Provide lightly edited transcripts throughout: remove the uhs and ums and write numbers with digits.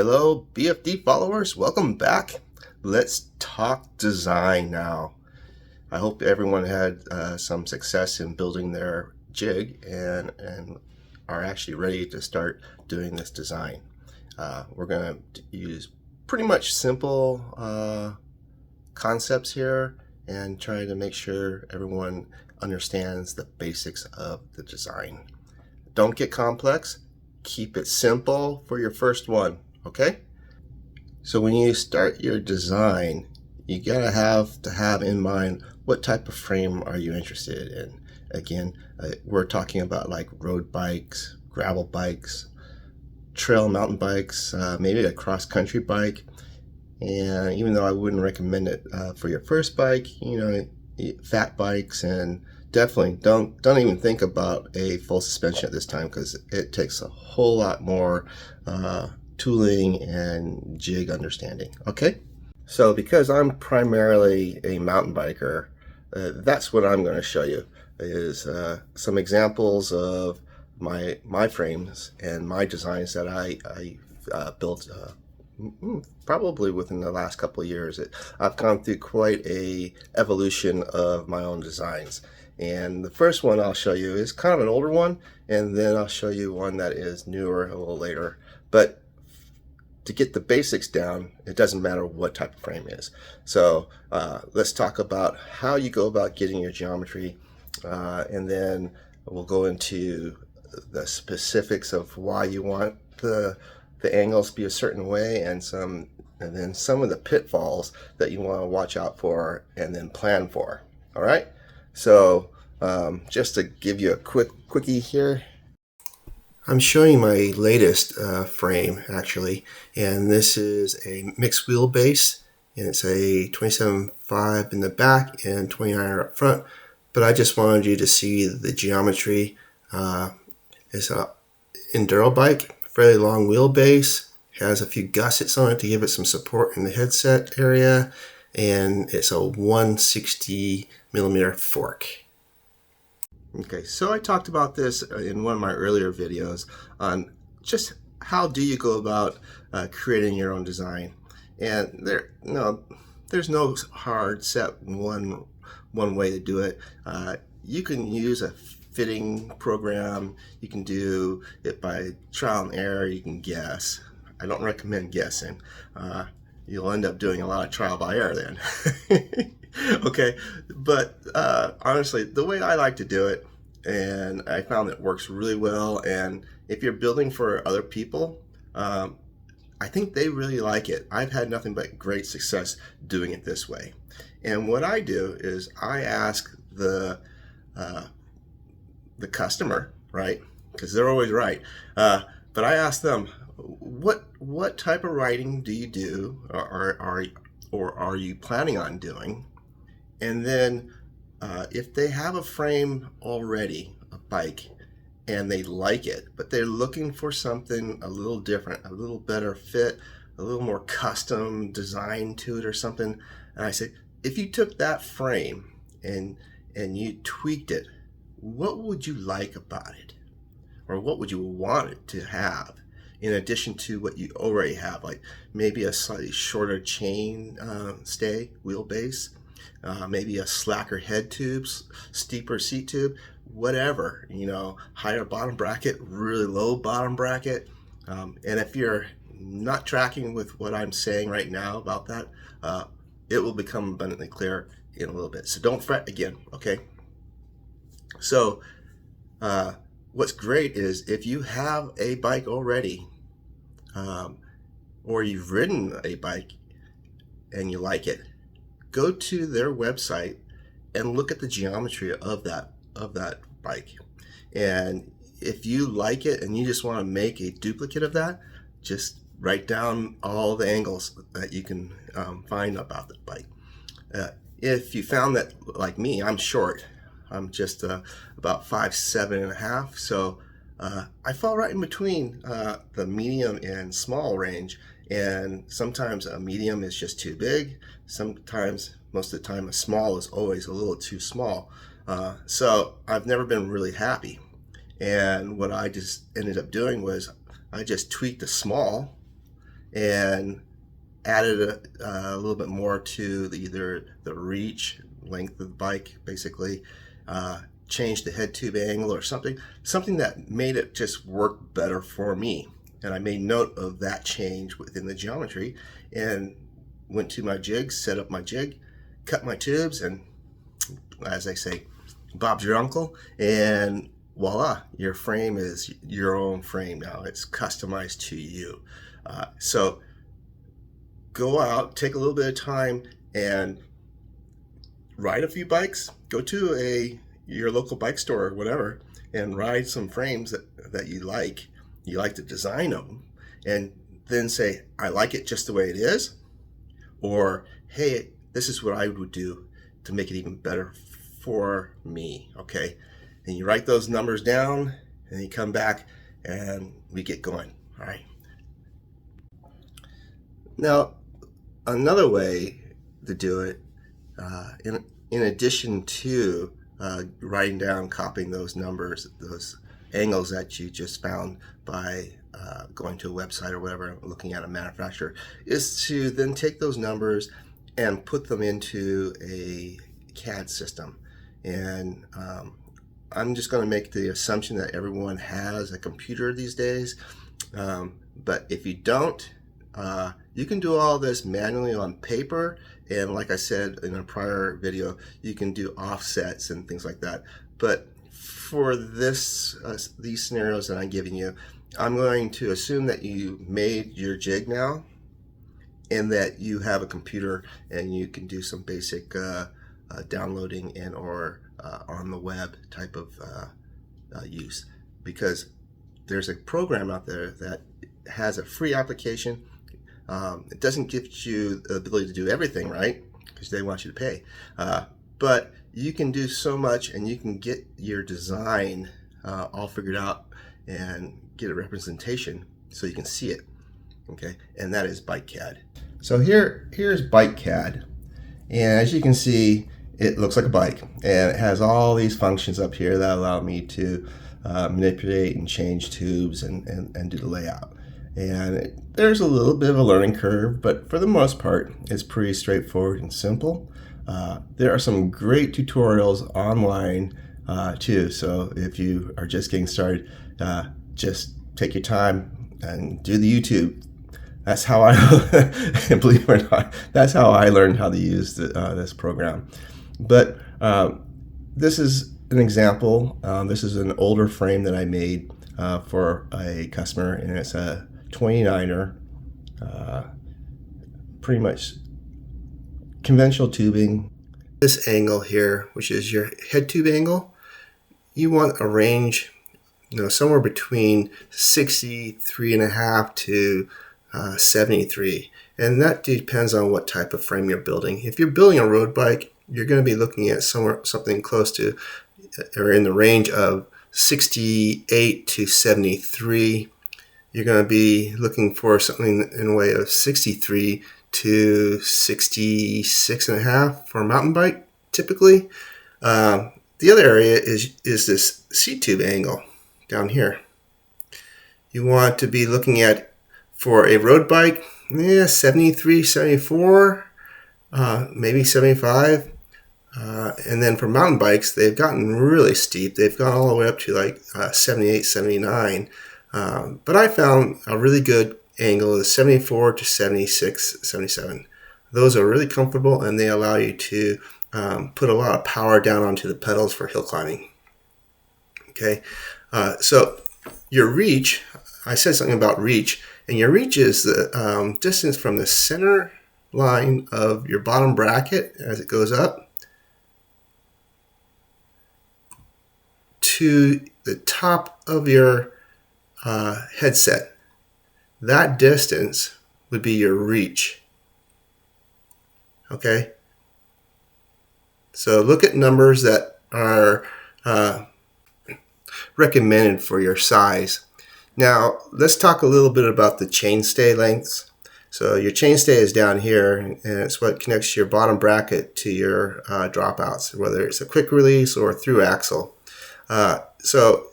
Hello, B.F.D followers. Welcome back. Let's talk design now. I hope everyone had some success in building their jig and are actually ready to start doing this design. We're going to use pretty much simple concepts here and try to make sure everyone understands the basics of the design. Don't get complex. Keep it simple for your first one. Okay, so when you start your design, you gotta have in mind what type of frame are you interested in. Again, we're talking about like road bikes, gravel bikes, trail mountain bikes, maybe a cross-country bike. And even though I wouldn't recommend it for your first bike, fat bikes, and definitely don't even think about a full suspension at this time, because it takes a whole lot more tooling and jig understanding. Okay, so because I'm primarily a mountain biker, that's what I'm going to show you is some examples of my frames and my designs that I built probably within the last couple of years. I've gone through quite a evolution of my own designs, and the first one I'll show you is kind of an older one, and then I'll show you one that is newer a little later. But to get the basics down, it doesn't matter what type of frame it is. So let's talk about how you go about getting your geometry, and then we'll go into the specifics of why you want the angles to be a certain way, and then some of the pitfalls that you want to watch out for and then plan for. All right, so just to give you a quickie here, I'm showing my latest frame actually, and this is a mixed wheelbase, and it's a 27.5 in the back and 29 up front. But I just wanted you to see the geometry. It's a enduro bike, fairly long wheelbase, has a few gussets on it to give it some support in the headset area, and it's a 160 millimeter fork. Okay, so I talked about this in one of my earlier videos on just how do you go about creating your own design. And there's no hard set one way to do it. You can use a fitting program. You can do it by trial and error. You can guess. I don't recommend guessing. You'll end up doing a lot of trial by error then. Okay, but honestly, the way I like to do it, and I found it works really well, and if you're building for other people, I think they really like it. I've had nothing but great success doing it this way. And what I do is I ask the customer, right? Because they're always right. But I ask them, what type of writing do you do, or are you planning on doing? And then if they have a frame already, a bike, and they like it, but they're looking for something a little different, a little better fit, a little more custom design to it or something, and I say, if you took that frame and you tweaked it, what would you like about it? Or what would you want it to have in addition to what you already have? Like maybe a slightly shorter chain stay wheelbase, maybe a slacker head tube, steeper seat tube, whatever, higher bottom bracket, really low bottom bracket. And if you're not tracking with what I'm saying right now about that, it will become abundantly clear in a little bit. So don't fret again, okay? So what's great is if you have a bike already, or you've ridden a bike and you like it, go to their website and look at the geometry of that bike. And if you like it and you just want to make a duplicate of that, just write down all the angles that you can find about the bike. If you found that, like me, I'm short, I'm just about 5'7.5", so I fall right in between the medium and small range, and sometimes a medium is just too big. Sometimes, most of the time, a small is always a little too small. So I've never been really happy. And what I just ended up doing was I just tweaked the small and added a little bit more to either the reach, length of the bike, basically, changed the head tube angle or something that made it just work better for me. And I made note of that change within the geometry and went to my jig, set up my jig, cut my tubes, and as I say, Bob's your uncle, and voila, your frame is your own frame now. It's customized to you. So go out, take a little bit of time, and ride a few bikes. Go to your local bike store or whatever, and ride some frames that you like. You like the design of them, and then say, I like it just the way it is, or hey, this is what I would do to make it even better for me. Okay, and you write those numbers down, and you come back, and we get going. All right. Now, another way to do it, in addition to writing down, copying those numbers, those angles that you just found by going to a website or whatever, looking at a manufacturer, is to then take those numbers and put them into a CAD system. And I'm just going to make the assumption that everyone has a computer these days. But if you don't, you can do all this manually on paper. And like I said in a prior video, you can do offsets and things like that. But for these scenarios that I'm giving you, I'm going to assume that you made your jig now and that you have a computer and you can do some basic downloading and or on the web type of use, because there's a program out there that has a free application. It doesn't give you the ability to do everything, right? Because they want you to pay. But you can do so much, and you can get your design all figured out and get a representation so you can see it. Okay, and that is BikeCAD. So here's BikeCAD, and as you can see, it looks like a bike, and it has all these functions up here that allow me to manipulate and change tubes and do the layout. And there's a little bit of a learning curve, but for the most part, it's pretty straightforward and simple. There are some great tutorials online too, so if you are just getting started, just take your time and do the YouTube. That's how I, believe it or not, that's how I learned how to use this program. But this is an example. This is an older frame that I made for a customer, and it's a 29er, pretty much conventional tubing. This angle here, which is your head tube angle, you want a range, somewhere between 63.5 to 73, and that depends on what type of frame you're building. If you're building a road bike, you're going to be looking at something close to, or in the range of 68 to 73. You're going to be looking for something in a way of 63 to 66.5 for a mountain bike, typically. The other area is this seat tube angle down here. You want to be looking at, for a road bike, 73, 74, maybe 75. And then for mountain bikes, they've gotten really steep. They've gone all the way up to like 78, 79. But I found a really good angle is 74 to 76, 77. Those are really comfortable, and they allow you to put a lot of power down onto the pedals for hill climbing. Okay, so your reach, I said something about reach, and your reach is the distance from the center line of your bottom bracket as it goes up to the top of your headset. That distance would be your reach. Okay, so look at numbers that are recommended for your size. Now let's talk a little bit about the chainstay lengths. So your chainstay is down here, and it's what connects your bottom bracket to your dropouts, whether it's a quick release or a through axle. So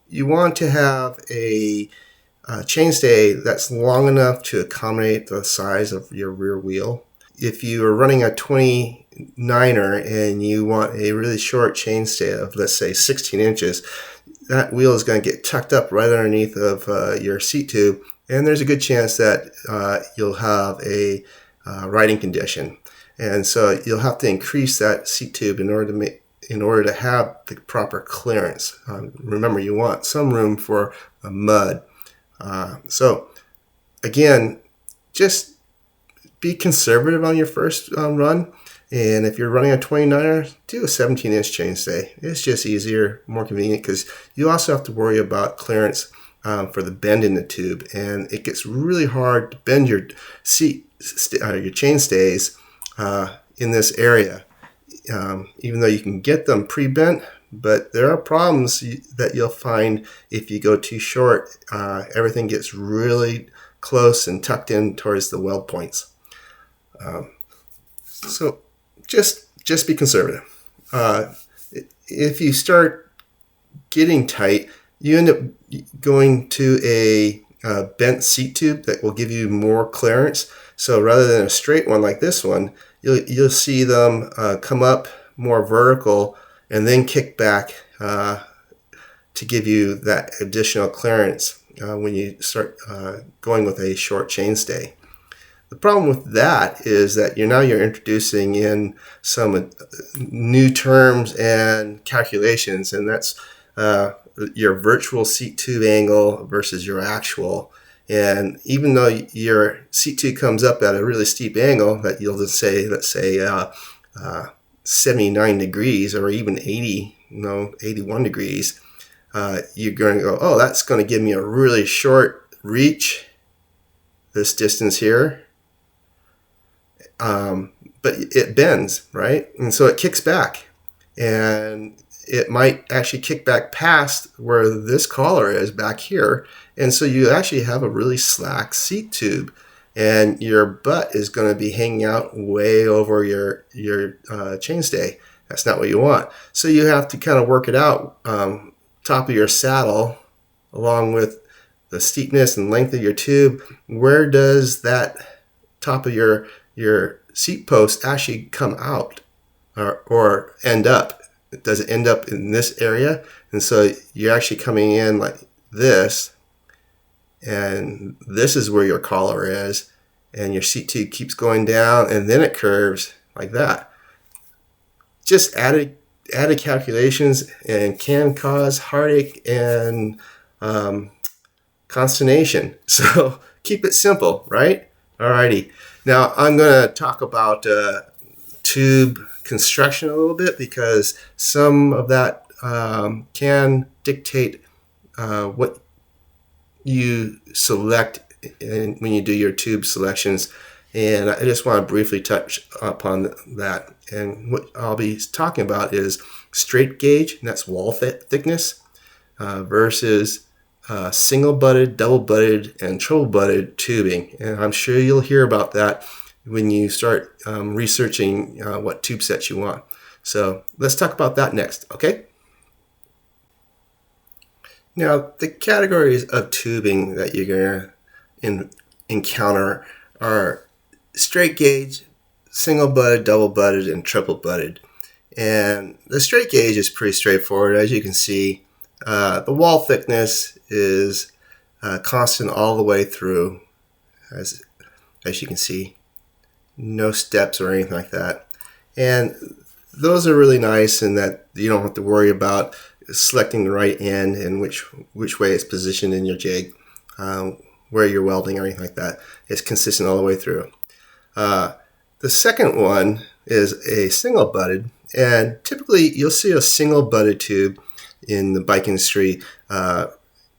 you want to have a chainstay that's long enough to accommodate the size of your rear wheel. If you are running a 29er and you want a really short chainstay of, let's say, 16 inches, that wheel is going to get tucked up right underneath of your seat tube, and there's a good chance that you'll have a riding condition. And so you'll have to increase that seat tube in order to have the proper clearance. Remember, you want some room for mud. So again, just be conservative on your first run. And if you're running a 29er, do a 17-inch chainstay. It's just easier, more convenient, because you also have to worry about clearance for the bend in the tube. And it gets really hard to bend your your chainstays in this area. Even though you can get them pre-bent, but there are problems that you'll find if you go too short. Everything gets really close and tucked in towards the weld points. So just be conservative. If you start getting tight, you end up going to a bent seat tube that will give you more clearance. So rather than a straight one like this one, you'll see them come up more vertical and then kick back to give you that additional clearance when you start going with a short chainstay. The problem with that is that you're introducing in some new terms and calculations, and that's your virtual seat tube angle versus your actual. And even though your seat tube comes up at a really steep angle that you'll just say, let's say 79 degrees or even 81 degrees, you're going to go, oh, that's going to give me a really short reach, this distance here. But it bends, right? And so it kicks back. And it might actually kick back past where this collar is back here. And so you actually have a really slack seat tube. And your butt is going to be hanging out way over your chainstay. That's not what you want. So you have to kind of work it out, top of your saddle, along with the steepness and length of your tube. Where does that top of your seat post actually come out or end up? Does it end up in this area? And so you're actually coming in like this, and this is where your collar is, and your seat tube keeps going down, and then it curves like that. Just added calculations and can cause heartache and consternation. So keep it simple, right? Alrighty. Now I'm going to talk about tube construction a little bit, because some of that can dictate what you select when you do your tube selections. And I just want to briefly touch upon that. And what I'll be talking about is straight gauge, and that's wall thickness, versus single butted, double butted, and triple butted tubing. And I'm sure you'll hear about that when you start researching what tube sets you want. So let's talk about that next, okay? Now, the categories of tubing that you're going to encounter are straight gauge, single butted, double butted, and triple butted. And the straight gauge is pretty straightforward. As you can see, the wall thickness is constant all the way through, as you can see. No steps or anything like that. And those are really nice in that you don't have to worry about selecting the right end and which way it's positioned in your jig, where you're welding or anything like that. It's consistent all the way through. The second one is a single butted, and typically you'll see a single butted tube in the bike industry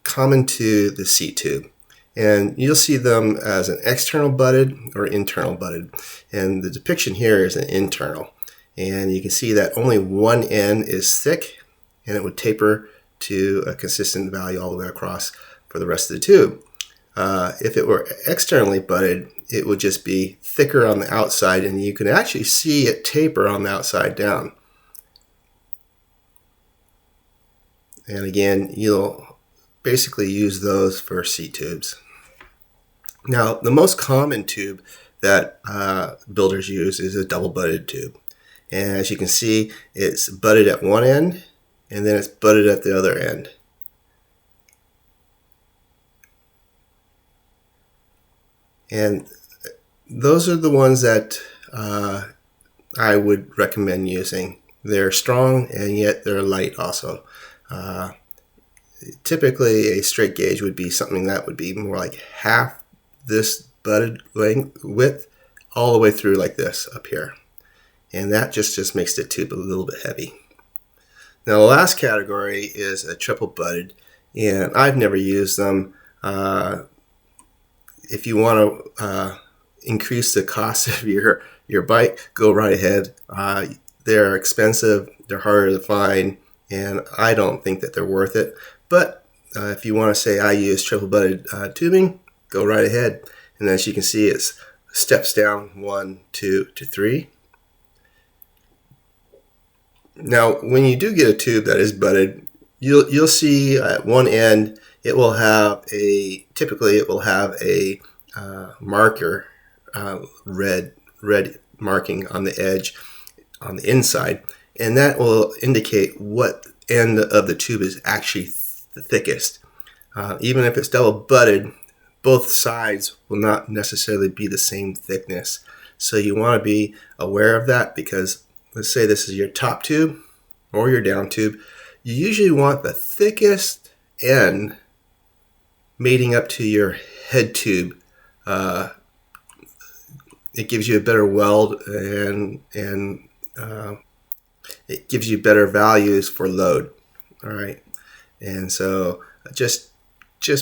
common to the seat tube. And you'll see them as an external butted or internal butted. And the depiction here is an internal. And you can see that only one end is thick, and it would taper to a consistent value all the way across for the rest of the tube. If it were externally butted, it would just be thicker on the outside, and you can actually see it taper on the outside down. And again, you'll basically use those for seat tubes. Now, the most common tube that builders use is a double butted tube. And as you can see, it's butted at one end and then it's butted at the other end. And those are the ones that I would recommend using. They're strong and yet they're light also. Typically a straight gauge would be something that would be more like half this butted width all the way through like this up here. And that just makes the tube a little bit heavy. Now the last category is a triple butted, and I've never used them. If you want to increase the cost of your bike, go right ahead. They're expensive, they're harder to find, and I don't think that they're worth it. But if you want to say I use triple butted tubing, go right ahead. And as you can see, it's steps down 1, 2 to 3. Now, when you do get a tube that is butted, you'll see at one end it will have typically it will have a marker, red marking on the edge on the inside, and that will indicate what end of the tube is actually the thickest. Even if it's double butted, both sides will not necessarily be the same thickness. So you want to be aware of that, because let's say this is your top tube or your down tube. You usually want the thickest end mating up to your head tube. It gives you a better weld, and it gives you better values for load. All right, and so just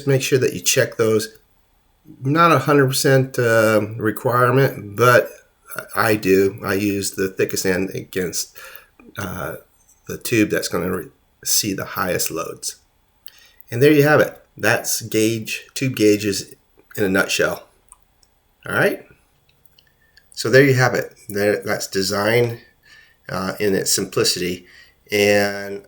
make sure that you check those. Not 100% requirement, but I do. I use the thickest end against the tube that's going to see the highest loads. And there you have it. That's tube gauges in a nutshell. All right. So there you have it. That's design in its simplicity. And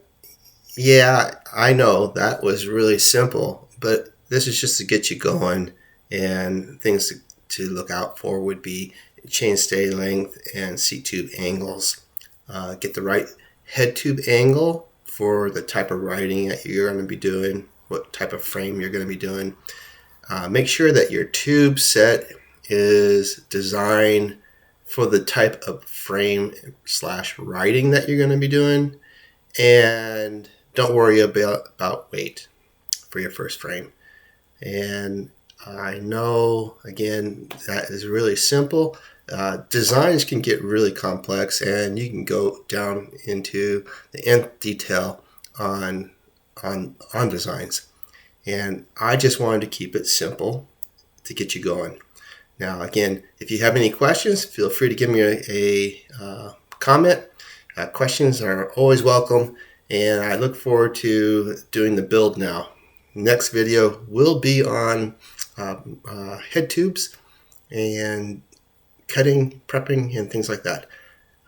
yeah, I know that was really simple, but this is just to get you going. And things to look out for would be chainstay length and seat tube angles. Get the right head tube angle for the type of riding that you're going to be doing, what type of frame you're going to be doing. Make sure that your tube set is designed for the type of frame / riding that you're going to be doing. And don't worry about weight for your first frame. And I know, again, that is really simple. Designs can get really complex, and you can go down into the nth detail on designs. And I just wanted to keep it simple to get you going. Now, again, if you have any questions, feel free to give me a comment. Questions are always welcome, and I look forward to doing the build now. Next video will be on head tubes and cutting, prepping, and things like that.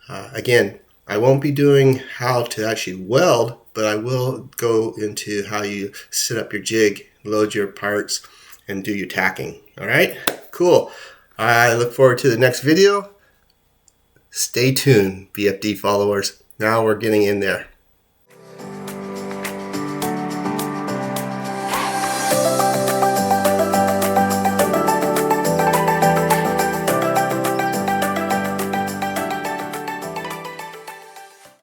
Again, I won't be doing how to actually weld, but I will go into how you set up your jig, load your parts, and do your tacking. All right, cool. I look forward to the next video. Stay tuned, B.F.D followers. Now we're getting in there.